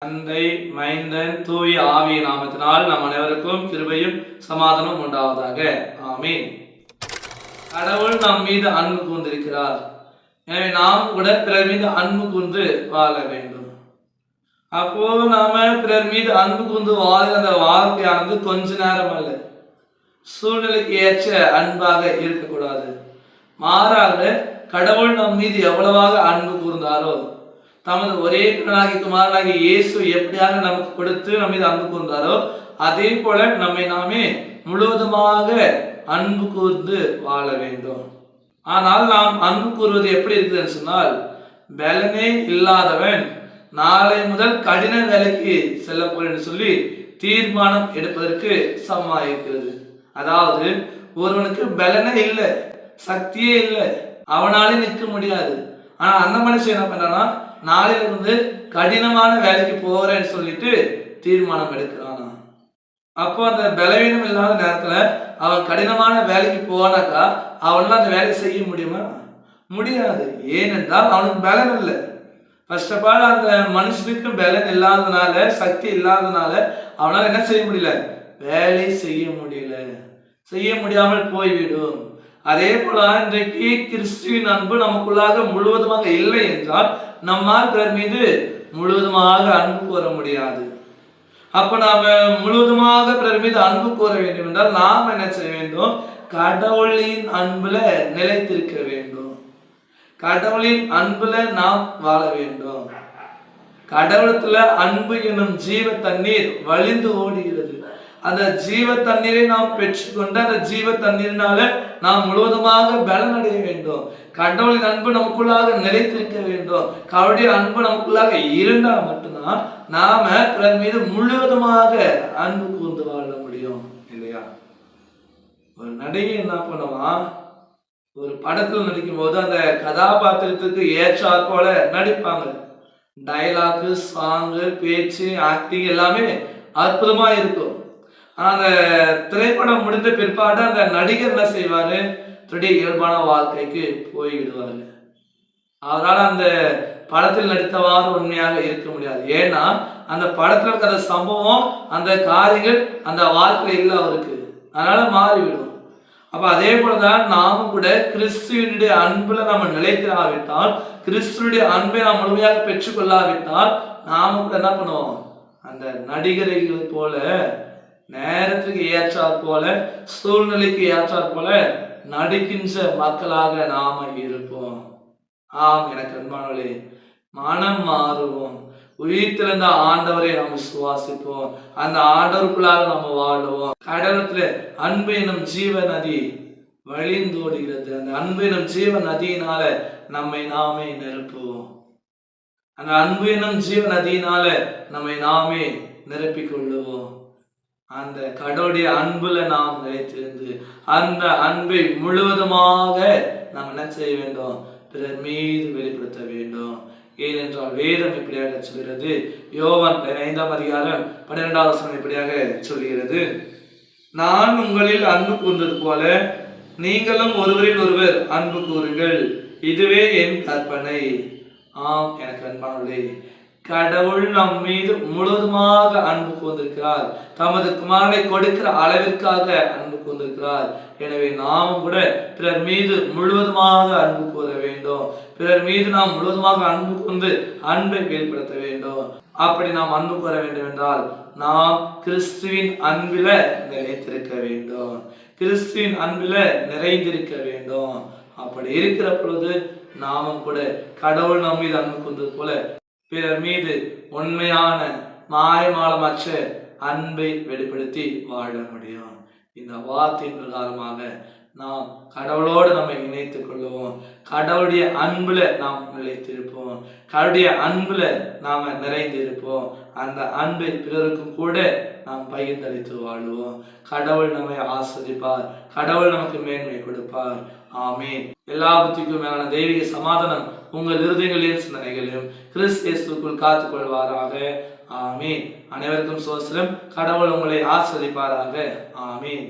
தந்தை, மைந்தன், தூய ஆவியின் நாமத்தினால் நம் அனைவருக்கும் கிருபையும் சமாதானம் உண்டாவதாக. ஆமீன். கடவுள் நம் மீது அன்பு கூர்ந்திருக்கிறார். எனவே நாம் கூட பிறர் மீது அன்பு கூர்ந்து வாழ வேண்டும். அப்போ நாம பிறர் மீது அன்பு கூர்ந்து வாழ்கிற அந்த வாழ்க்கையானது கொஞ்ச நேரம் அல்ல, சூழ்நிலைக்கு ஏற்ற அன்பாக இருக்கக்கூடாது. மாறாக கடவுள் நம் மீது எவ்வளவாக அன்பு கூர்ந்தாரோ, தமது ஒரே குமாரனாகிய இயேசு எப்படியாக நமக்கு கொடுத்து நம்ம மீது அன்பு கூர்ந்தாரோ, அதே போல நம்மை நாமே முழுவதுமாக அன்பு கூர்ந்து வாழ வேண்டும். ஆனால் நாம் அன்பு கூறுவது எப்படி இருக்குதுன்னு சொன்னால், பலனே இல்லாதவன் நாளை முதல் கடின வேலைக்கு செல்ல போறேன்னு சொல்லி தீர்மானம் எடுப்பதற்கு சமமாக இருக்கிறது. அதாவது ஒருவனுக்கு பலனே இல்லை, சக்தியே இல்லை, அவனாலே நிற்க முடியாது. ஆனா அந்த மனுஷன் என்ன பண்றானா, நாளிலிருந்து கடினமான வேலைக்கு போறேன்னு சொல்லிட்டு தீர்மானம் எடுக்கிறானா. அப்போ அந்த பலவீனம் இல்லாத நேரத்துல அவன் கடினமான வேலைக்கு போனாக்கா அவனால அந்த வேலையை செய்ய முடியுமா? முடியாது. ஏனென்றால் அவனுக்கு பலன் இல்லை. ஃபர்ஸ்ட் ஆஃப் ஆல் அந்த மனுஷனுக்கு பலன் இல்லாதனால, சக்தி இல்லாதனால அவனால என்ன செய்ய முடியல, வேலை செய்ய முடியல, செய்ய முடியாமல் போய்விடும். அதே போல இன்றைக்கு கிறிஸ்துவின் அன்பு நமக்குள்ளாக முழுவதுமாக இல்லை என்றால் நம்மால் பிறர் மீது முழுவதுமாக அன்பு கூற முடியாது. அப்ப நாம முழுவதுமாக பிறர் மீது அன்பு கூற வேண்டும் என்றால் நாம் என்ன செய்ய வேண்டும்? கடவுளின் அன்புல நிலைத்திருக்க வேண்டும். கடவுளின் அன்புல நாம் வாழ வேண்டும். கடவுளத்துல அன்பு என்னும் ஜீவ தண்ணீர் வழிந்து ஓடுகிறது. அந்த ஜீவ தண்ணீரை நாம் பெற்றுக்கொண்டு அந்த ஜீவ தண்ணீரினால நாம் முழுவதுமாக பலன் அடைய வேண்டும். கடவுளின் அன்பு நமக்குள்ளாக நிலைத்திருக்க வேண்டும். கடவுளுடைய அன்பு நமக்குள்ளாக இருந்தால் மட்டும்தான் நாம பிறர் மீது முழுவதுமாக அன்பு கூர்ந்து வாழ முடியும், இல்லையா? ஒரு நடிகை என்ன பண்ணுவான், ஒரு படத்துல நடிக்கும் போது அந்த கதாபாத்திரத்துக்கு ஏற்றாற் போல நடிப்பாங்க. டைலாக்கு, சாங்கு, பேச்சு, ஆக்டிங் எல்லாமே அற்புதமா இருக்கும். அந்த திரைப்படம் முடிந்த பிற்பாடு அந்த நடிகர் என்ன செய்வாரு, திருடைய இயல்பான வாழ்க்கைக்கு போய்விடுவாரு. அவரால் அந்த படத்தில் நடித்தவாறு உண்மையாக இருக்க முடியாது. ஏன்னா அந்த படத்துல இருக்கிற சம்பவம், அந்த காரியங்கள் அந்த வாழ்க்கையில இல்லை அவருக்கு, அதனால மாறிவிடும். அப்ப அதே போலதான் நாமும் கூட கிறிஸ்துவனுடைய அன்புல நம்ம நிலைத்திராவிட்டால், கிறிஸ்துவனுடைய அன்பை நாம் முழுமையாக பெற்றுக்கொள்ளாவிட்டால் நாமும் கூட என்ன பண்ணுவோம், அந்த நடிகர்கள் போல நேரத்துக்கு ஏற்றாற் போல, சூழ்நிலைக்கு ஏற்றாற் போல நடிக்கின்ற மக்களாக நாம இருப்போம். ஆம், எனக்கு அன்பானவர்களே, மனம் மாறுவோம். உயிர்த்தெழுந்த ஆண்டவரை நாம் விசுவாசிப்போம். அந்த ஆண்டவருக்குள்ளாக நம்ம வாழுவோம். கடவுளத்துல அன்பு எனும் ஜீவ நதி வழிந்தோடுகிறது. அந்த அன்பு எனும் ஜீவ நதியினால நம்மை நாமே நிரப்புவோம். அந்த அன்பு எனும் ஜீவ நதியினால நம்மை நாமே நிரப்பிக் கொள்ளுவோம். அந்த கடவுளுடைய அன்புல நாம் நிலைத்திருந்து அந்த அன்பை முழுவதுமாக நாம் என்ன செய்ய வேண்டும், பிறர் மீது வெளிப்படுத்த வேண்டும். ஏனென்றால் வேதம் இப்படியாக சொல்கிறது. யோவான் 5ஆம் அதிகாரம் 12வது வசனம் இப்படியாக சொல்கிறது, நான் உங்களில் அன்பு கூர்ந்தது போல நீங்களும் ஒருவரில் ஒருவர் அன்பு கூறுங்கள், இதுவே என் கற்பனை. ஆம், எனக்கு அன்பானவர்களே, கடவுள் நம் மீது முழுவதுமாக அன்பு கூர்ந்திருக்கிறார். தமது குமாரனை கொடுக்கிற அளவிற்காக அன்பு கூர்ந்திருக்கிறார். எனவே நாமும் கூட பிறர் மீது முழுவதுமாக அன்பு கூற வேண்டும். பிறர் மீது நாம் முழுவதுமாக அன்பு கூர்ந்து அன்பை வெளிப்படுத்த வேண்டும். அப்படி நாம் அன்பு கூற வேண்டும் என்றால் நாம் கிறிஸ்துவின் அன்பில நிலைத்திருக்க வேண்டும், கிறிஸ்துவின் அன்பில நிறைந்திருக்க வேண்டும். அப்படி இருக்கிற பொழுது நாமும் கூட கடவுள் நம் மீது அன்பு கூர்ந்தது போல பிறர் மீது உண்மையான மாயமாலமற்ற அன்பை வெளிப்படுத்தி வாழ முடியும். இந்த வார்த்தையின் பிரகாரமாக நாம் கடவுளோடு நம்மை இணைத்துக் கொள்ளுவோம். கடவுளுடைய அன்புல நாம் நிலைத்திருப்போம். கடவுளுடைய அன்புல நாம நிறைந்திருப்போம். அந்த அன்பை பிறருக்கும் கூட நாம் பகிர்ந்தளித்து வாழுவோம். கடவுள் நம்மை ஆஸ்வதிப்பார். கடவுள் நமக்கு மேன்மை கொடுப்பார். ஆமீன். எல்லா புத்திக்கும் மேலான தெய்வீக சமாதானம் உங்கள் இருதயங்களின் சிந்தனைகளையும் கிறிஸ்து இயேசுவுக்குள் காத்துக் கொள்வாராக. ஆமீன். அனைவருக்கும் சோஸ்திரம். கடவுள் உங்களை ஆஸ்வதிப்பாராக. ஆமீன்.